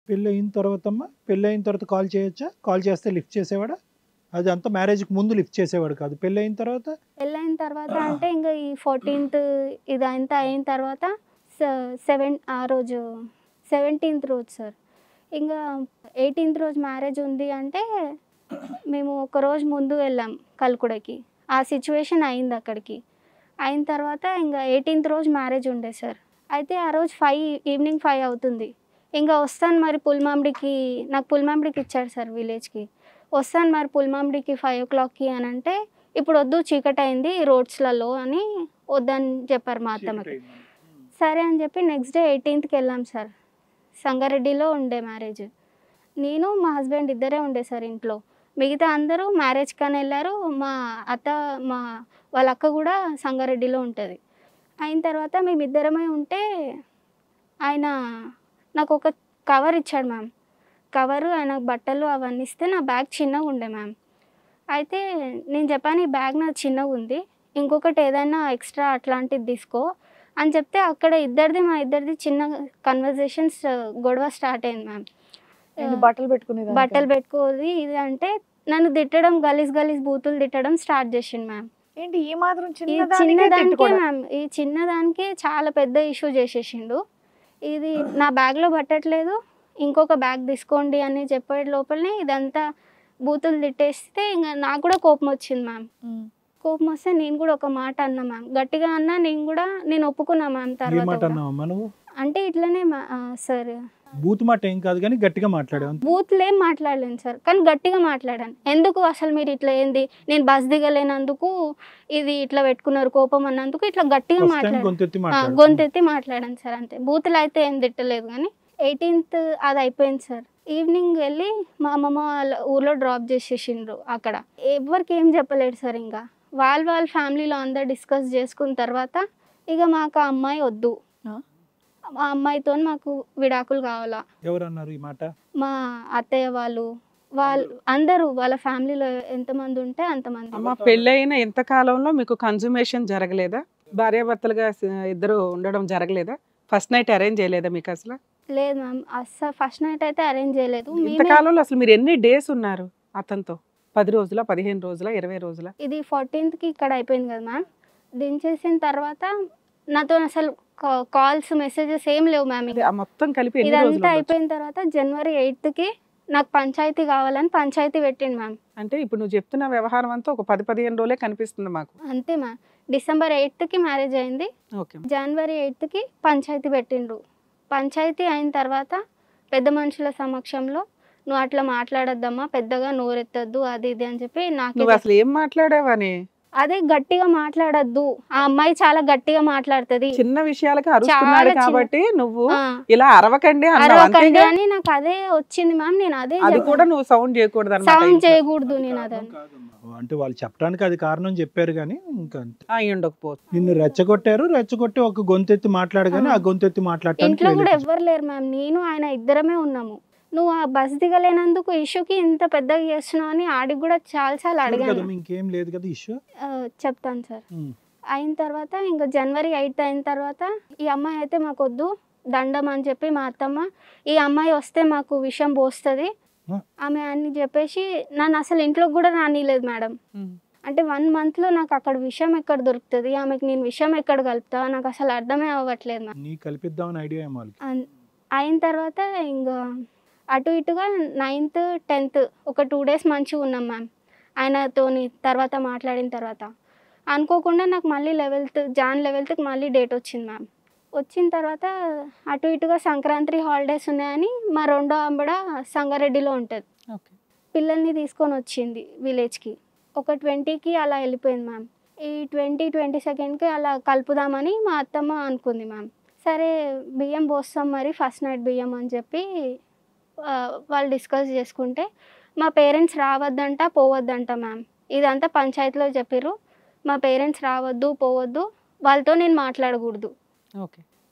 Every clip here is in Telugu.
పెళ్ళయిన తర్వాత అమ్మా, పెళ్ళయిన తర్వాత కాల్ చేయొచ్చా? కాల్ చేస్తే లిఫ్ట్ చేసేవాడా? అది అంతా మ్యారేజ్కి ముందు లిఫ్ట్ చేసేవాడు కాదు, పెళ్ళయిన తర్వాత? పెళ్ళైన తర్వాత అంటే ఇంకా ఈ 14th ఇదంతా అయిన తర్వాత ఆ రోజు 17th రోజు సార్. ఇంకా 18th రోజు మ్యారేజ్ ఉంది అంటే మేము ఒక రోజు ముందు వెళ్ళాం కల్కుడకి. ఆ సిచ్యువేషన్ అయింది అక్కడికి. అయిన తర్వాత ఇంకా 18th రోజు మ్యారేజ్ ఉండే సార్. అయితే ఆ రోజు ఈవినింగ్ 5 అవుతుంది. ఇంకా వస్తాను మరి పుల్మామిడికి, నాకు పుల్మామిడికి ఇచ్చాడు సార్ విలేజ్కి. వస్తాను మరి పుల్మామిడికి 5 o'clockకి అని అంటే, ఇప్పుడు వద్దు చీకటి అయింది రోడ్స్లలో అని వద్దని చెప్పారు మా అత్తమ్మకి. సరే అని చెప్పి నెక్స్ట్ డే 18th వెళ్ళాం సార్. సంగారెడ్డిలో ఉండే మ్యారేజ్. నేను మా హస్బెండ్ ఇద్దరే ఉండే సార్ ఇంట్లో. మిగతా అందరూ మ్యారేజ్ కానీ వెళ్ళారు. మా అత్త వాళ్ళ అక్క కూడా సంగారెడ్డిలో ఉంటుంది. అయిన తర్వాత మేమిద్దరమే ఉంటే ఆయన నాకు ఒక కవర్ ఇచ్చాడు మ్యామ్. కవరు ఆయన బట్టలు అవన్నీ ఇస్తే నా బ్యాగ్ చిన్నగా ఉండే మ్యామ్. అయితే నేను చెప్పాను ఈ బ్యాగ్ నాది చిన్నగా ఉంది, ఇంకొకటి ఏదైనా ఎక్స్ట్రా అట్లాంటిది తీసుకో అని చెప్తే అక్కడ మా ఇద్దరిది చిన్న కన్వర్జేషన్స్ గొడవ స్టార్ట్ అయింది మ్యామ్. బట్టలు పెట్టుకోది ఇది అంటే నన్ను తిట్టడం, గలీజ్ బూతులు తిట్టడం స్టార్ట్ చేసిండు మ్యామ్. ఏంటి ఈ మాత్రం చిన్నదానికే మ్యామ్, ఈ చిన్నదానికే చాలా పెద్ద ఇష్యూ చేసేసిండు. ఇది నా బ్యాగ్లో పట్టట్లేదు, ఇంకొక బ్యాగ్ తీసుకోండి అని చెప్పే లోపలనే ఇదంతా బూతులు తిట్టేస్తే ఇంకా నాకు కూడా కోపం వచ్చింది మ్యామ్. కోపం వస్తే నేను కూడా ఒక మాట అన్నా మ్యామ్, గట్టిగా అన్నా. నేను ఒప్పుకున్నా మ్యామ్. తర్వాత అంటే ఇట్లనే సార్ బూత్ మాట ఏం కాదు కానీ గట్టిగా మాట్లాడాను. బూత్లు ఏం మాట్లాడలేను సార్, కానీ గట్టిగా మాట్లాడాను. ఎందుకు అసలు మీరు ఇట్లా ఏంది, నేను బస్ దిగలేనందుకు ఇది ఇట్లా పెట్టుకున్నారు కోపం అన్నందుకు ఇట్లా గట్టిగా మాట్లాడాను, గొంతెత్తి మాట్లాడాను సార్. అంతే, బూతులు అయితే ఏం తిట్టలేదు. కానీ 18th అది అయిపోయింది సార్. ఈవినింగ్ వెళ్ళి మా అమ్మమ్మ వాళ్ళ ఊర్లో డ్రాప్ చేసేసిండ్రు. అక్కడ ఎవరికి ఏం చెప్పలేడు సార్. ఇంకా వాళ్ళ ఫ్యామిలీలో అందరు డిస్కస్ చేసుకున్న తర్వాత ఇక మాకు ఆ అమ్మాయి వద్దు, మా అమ్మాయితో మాకు విడాకులు కావాలా. ఎవరన్నారు ఈ మాట? మా అత్తయ్య వాళ్ళు అందరూ వాళ్ళ ఫ్యామిలీలో ఎంతమంది ఉంటే అంతమంది. అమ్మ, పెళ్ళైన ఎంత కాలంలో మీకు కన్సుమేషన్ జరగలేదా? భార్యాభర్తలుగా ఇద్దరు ఉండడం జరగలేదా? ఫస్ట్ నైట్ అరేంజ్ చేయలేదా మీకు అసలు? లేదు మ్యామ్, అసలు ఫస్ట్ నైట్ అయితే అరేంజ్ చేయలేదు. ఇంత కాలంలో అసలు మీరు ఎన్ని డేస్ ఉన్నారు అతనితో? 10 రోజుల, 15 రోజుల, 20 రోజుల? ఇది 14th ఇక్కడ అయిపోయింది కదా మ్యామ్. దించేసిన తర్వాత నాతో అసలు కాల్స్ మెసేజెస్ ఏం లేవు మ్యామ్. మొత్తం కలిపి ఇదంతా అయిపోయిన తర్వాత January 8th నాకు పంచాయతీ కావాలని పంచాయతీ పెట్టిండు మ్యామ్. అంటే ఇప్పుడు నువ్వు చెప్తున్న వ్యవహారం అంతా ఒక 10-15 రోజులే కనిపిస్తుంది మాకు. అంతే మ్యామ్. December 8th మ్యారేజ్ అయింది. January 8th పంచాయతీ పెట్టిండ్రు. పంచాయతీ అయిన తర్వాత పెద్ద మనుషుల సమక్షంలో నువ్వు అట్లా మాట్లాడొద్దమ్మా, పెద్దగా నోరెత్తద్దు, అది ఇది అని చెప్పి నాకు అసలు ఏం మాట్లాడావని. అదే గట్టిగా మాట్లాడద్దు, ఆ అమ్మాయి చాలా గట్టిగా మాట్లాడుతుంది, చిన్న విషయాలకు అరుస్తున్నాడు కాబట్టి నువ్వు ఇలా అరవకండి అని నాకు అదే వచ్చింది మ్యామ్. నేను అది కూడా నువ్వు సౌండ్ చేయకూడదు, సౌండ్ చేయకూడదు. నేను అదే అంటే వాళ్ళు చెప్పడానికి అది కారణం చెప్పారు కానీ ఇంకా ఉండకపోవచ్చు. నిన్ను రెచ్చగొట్టి ఒక గొంతెత్తి మాట్లాడు కానీ ఆ గొంతెత్తి మాట్లాడటానికి ఇంట్లో కూడా ఎవ్వరు లేరు మ్యామ్, నేను ఆయన ఇద్దరమే ఉన్నాము. నువ్వు ఆ బస్ దిగలేనందుకు ఇష్యూకి ఇంత పెద్దగా చేస్తున్నావు అని ఆడికి కూడా చాలా అడిగాను. ఇంకేం లేదు కదా ఇష్యూ, చెప్తాను సార్. అయిన తర్వాత ఇంకా January 8th అయిన తర్వాత ఈ అమ్మాయి అయితే మాకు వద్దు, దండం అని చెప్పి మా అత్తమ్మ, ఈ అమ్మాయి వస్తే మాకు విషయం పోస్తుంది ఆమె అని చెప్పేసి నన్ను అసలు ఇంట్లోకి కూడా రానిలేదు మేడం. అంటే 1 monthలో నాకు అక్కడ విషయం ఎక్కడ దొరుకుతుంది, ఆమెకి నేను విషయం ఎక్కడ కలుపుతా, నాకు అసలు అర్థమే అవ్వట్లేదు మ్యామ్. అయిన తర్వాత ఇంకా అటు ఇటుగా 9th 10th ఒక 2 days మంచిగా ఉన్నాం మ్యామ్ ఆయనతోని. తర్వాత మాట్లాడిన తర్వాత అనుకోకుండా నాకు మళ్ళీ Jan 11th మళ్ళీ డేట్ వచ్చింది మ్యామ్. వచ్చిన తర్వాత అటు ఇటుగా సంక్రాంతి హాలిడేస్ ఉన్నాయని మా రెండో ఆంబడ సంగారెడ్డిలో ఉంటుంది, పిల్లల్ని తీసుకొని వచ్చింది విలేజ్కి. ఒక 20కి అలా వెళ్ళిపోయింది మ్యామ్. ఈ 22nd అలా కలుపుదామని మా అత్తమ్మ అనుకుంది మ్యామ్. సరే బియ్యం పోస్తాం మరి ఫస్ట్ నైట్ బియ్యం అని చెప్పి వాళ్ళు డిస్కస్ చేసుకుంటే మా పేరెంట్స్ రావద్దంట పోవద్దంట మ్యామ్. ఇదంతా పంచాయతీలో చెప్పారు, మా పేరెంట్స్ రావద్దు పోవద్దు, వాళ్ళతో నేను మాట్లాడకూడదు,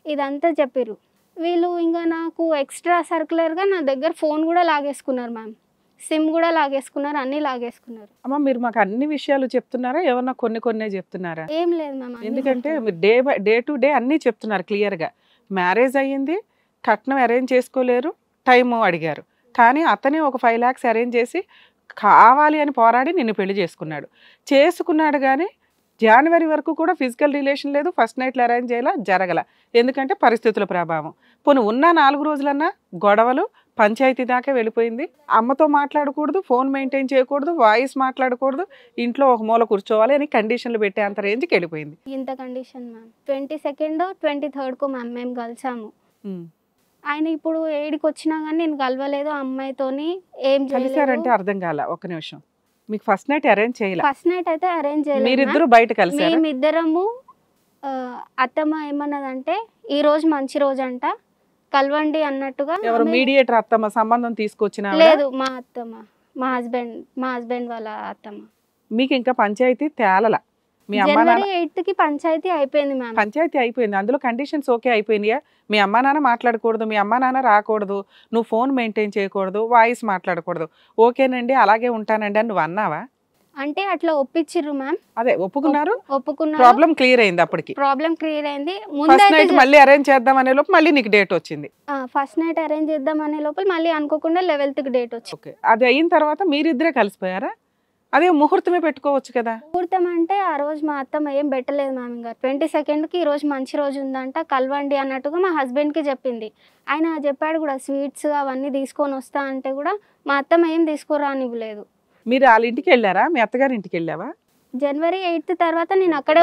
ఇదంతా చెప్పారు వీళ్ళు. ఇంకా నాకు ఎక్స్ట్రా సర్క్యులర్గా నా దగ్గర ఫోన్ కూడా లాగేసుకున్నారు మ్యామ్, సిమ్ కూడా లాగేసుకున్నారు, అన్నీ లాగేసుకున్నారు. అమ్మ, మీరు మాకు అన్ని విషయాలు చెప్తున్నారా, ఏమన్నా కొన్నే చెప్తున్నారా? ఏం లేదు మ్యామ్, ఎందుకంటే డే టు డే అన్నీ చెప్తున్నారు క్లియర్గా. మ్యారేజ్ అయ్యింది, కట్నం అరేంజ్ చేసుకోలేరు, టైం అడిగారు. కానీ అతనే ఒక 5 lakhs అరేంజ్ చేసి కావాలి అని పోరాడి నిన్ను పెళ్లి చేసుకున్నాడు. కానీ జనవరి వరకు కూడా ఫిజికల్ రిలేషన్ లేదు, ఫస్ట్ నైట్లు అరేంజ్ చేయాల, జరగల. ఎందుకంటే పరిస్థితుల ప్రభావం. పోనీ ఉన్న 4 రోజులన్నా గొడవలు, పంచాయతీ దాకా వెళ్ళిపోయింది. అమ్మతో మాట్లాడకూడదు, ఫోన్ మెయింటైన్ చేయకూడదు, వాయిస్ మాట్లాడకూడదు, ఇంట్లో ఒక మూల కూర్చోవాలి అని కండిషన్లు పెట్టే అంత రేంజ్కి వెళ్ళిపోయింది. ఇంత condition ma'am. 22nd 23rd ma'am మేము కలిసాము. ఆయన ఇప్పుడు 7కి వచ్చినా కానీ నేను కలవలేదు అమ్మాయితోని. ఏం కలిసారంటే అర్థం కాల, ఒక్క నిమిషం. మీకు ఫస్ట్ నైట్ అరేంజ్ చేయాలి? ఫస్ట్ నైట్ అయితే అరేంజ్ చేయలేదు. మీరిద్దరు బయట కలిసారా? మేమిద్దరము అత్తమ్మ ఏమన్నదంటే ఈ రోజు మంచి రోజు అంట, కలవండి అన్నట్టుగా. ఎవరు మీడియేటర్? అత్తమ్మ సంబంధం తీసుకొచ్చిన? లేదు, మా అత్తమ్మ, మా హస్బెండ్ వాళ్ళ అత్తమ్మ. మీకు ఇంకా పంచాయతీ తేలల? మీ అమ్మ నాన్న జనవరి 8కి పంచాయతీ అయిపోయింది మ్యామ్. పంచాయతీ అయిపోయింది, అందులో కండిషన్స్ ఓకే అయిపోయినాయా? మీ అమ్మా నాన్న మాట్లాడకూడదు, మీ అమ్మా నాన్న రాకూడదు, నువ్వు ఫోన్ మెయింటైన్ చేయకూడదు, వాయిస్ మాట్లాడకూడదు, ఓకేనండి అలాగే ఉంటానండి అని నువ్వు అన్నావా? అంటే అట్లా ఒప్పించిర్రు మ్యామ్. అదే ఒప్పుకున్నారు, ఒప్పుకున్నారు. ప్రాబ్లం క్లియర్ అయింది. అప్పటికి ప్రాబ్లం క్లియర్ అయింది. ఫస్ట్ నైట్ మళ్ళీ అరేంజ్ చేద్దాం అనే లోపు మళ్ళీ నీకు డేట్ వచ్చింది. ఫస్ట్ నైట్ అరేంజ్ చేద్దాం అనే లోపల మళ్ళీ అనుకోకుండా 11th డేట్ వచ్చింది. ఓకే, అది అయిన తర్వాత మీరిద్దరే కలిసిపోయారా? అదే ముహూర్తమే పెట్టుకోవచ్చు కదా. ముహూర్తం అంటే ఆ రోజు మా అత్తమ్మ ఏం పెట్టలేదు మ్యామ్. ఇంకా 22ndకి ఈ రోజు మంచి రోజు ఉందంట, కలవండి అన్నట్టుగా మా హస్బెండ్కి చెప్పింది. ఆయన చెప్పాడు కూడా, స్వీట్స్ అవన్నీ తీసుకొని వస్తా అంటే కూడా మా అత్తమ్మ ఏం తీసుకురానివ్వలేదు. మీరు వాళ్ళ ఇంటికి వెళ్ళారా? మీ అత్తగారి ఇంటికి వెళ్ళావా? జనవరి 8th తర్వాత నేను అక్కడే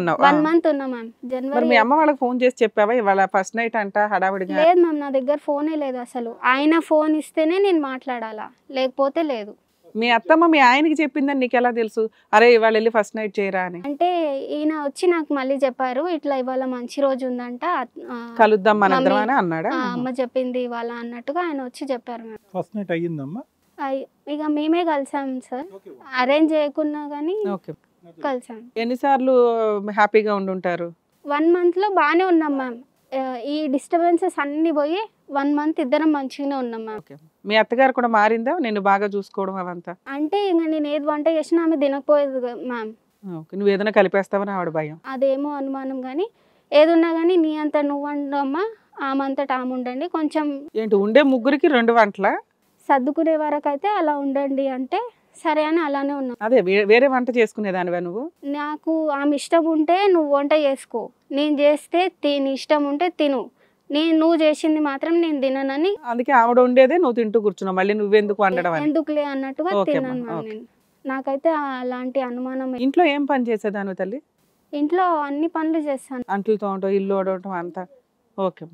ఉన్నావు? 1 month ఉన్నా మ్యామ్. జనవరి మీ అమ్మ వాళ్ళకి ఫోన్ చేసి చెప్పావా ఇవాళ ఫస్ట్ నైట్ అంట హడావిడిగా? లేదు మ్యామ్, నా దగ్గర ఫోనే లేదు అసలు. ఆయన ఫోన్ ఇస్తేనే నేను మాట్లాడాలా, లేకపోతే లేదు. మీ అత్తమ్మ మీ ఆయనకి చెప్పిందని నీకు ఎలా తెలుసు? అరే ఇవాళ వెళ్ళి ఫస్ట్ నైట్ చేయరా అని. అంటే ఈయన వచ్చి నాకు మళ్ళీ చెప్పారు, ఇట్లా ఇవాళ మంచి రోజు ఉందంట, కలుద్దాం మనందరం అని అన్నాడా? అమ్మ చెప్పింది ఇవాళ అన్నట్టుగా ఆయన వచ్చి చెప్పారు మ్యామ్. First night అయ్యిందమ్మా? ఇక మేమే కలిసాం సార్, అరేంజ్ చేయకున్నా కానీ కలిసాం. ఎన్నిసార్లు హ్యాపీగా ఉండుంటారు? 1 monthలో బాగానే ఉన్నాం మ్యామ్. ఈ డిస్టర్బెన్సెస్ అన్ని పోయి 1 month ఇద్దరం మంచిగానే ఉన్నాం మ్యామ్. మీ అత్తగారు కూడా మారిందా నిన్ను బాగా చూసుకోవడం అవంతా? అంటే ఇంకా నేను ఏది వంట చేసినా ఆమె తినకపోయేది మ్యామ్. నువ్వు ఏదైనా కలిపేస్తావని ఆవిడ భయం? అదేమో అనుమానం. కానీ ఏదున్నా కానీ నీ అంత నువ్వు వండమ్మా, ఆమంతటా ఆమె ఉండండి, కొంచెం ఏంటి ఉండే ముగ్గురికి 2 వంటల సర్దుకునే వరకు అయితే అలా ఉండండి అంటే సరే అని అలానే ఉన్నాం. అదే వేరే వంట చేసుకునేదానివా నువ్వు? నాకు ఆమె ఇష్టం ఉంటే నువ్వు వంట చేసుకో, నేను చేస్తే నీ ఇష్టం ఉంటే తిను, నువ్వు చేసింది మాత్రం నేను తిననని. అందుకే ఆవిడ ఉండేదే నువ్వు తింటూ కూర్చున్నావు, మళ్ళీ నువ్వెందుకు వండడం అని. ఎందుకులే అన్నట్టుగా తినను నేను. నాకైతే అలాంటి అనుమానం. ఇంట్లో ఏం పని చేసేదాను తల్లి? ఇంట్లో అన్ని పనులు చేస్తాను. అంట్లతో ఇల్లు ఓడవటం అంతా. ఓకే.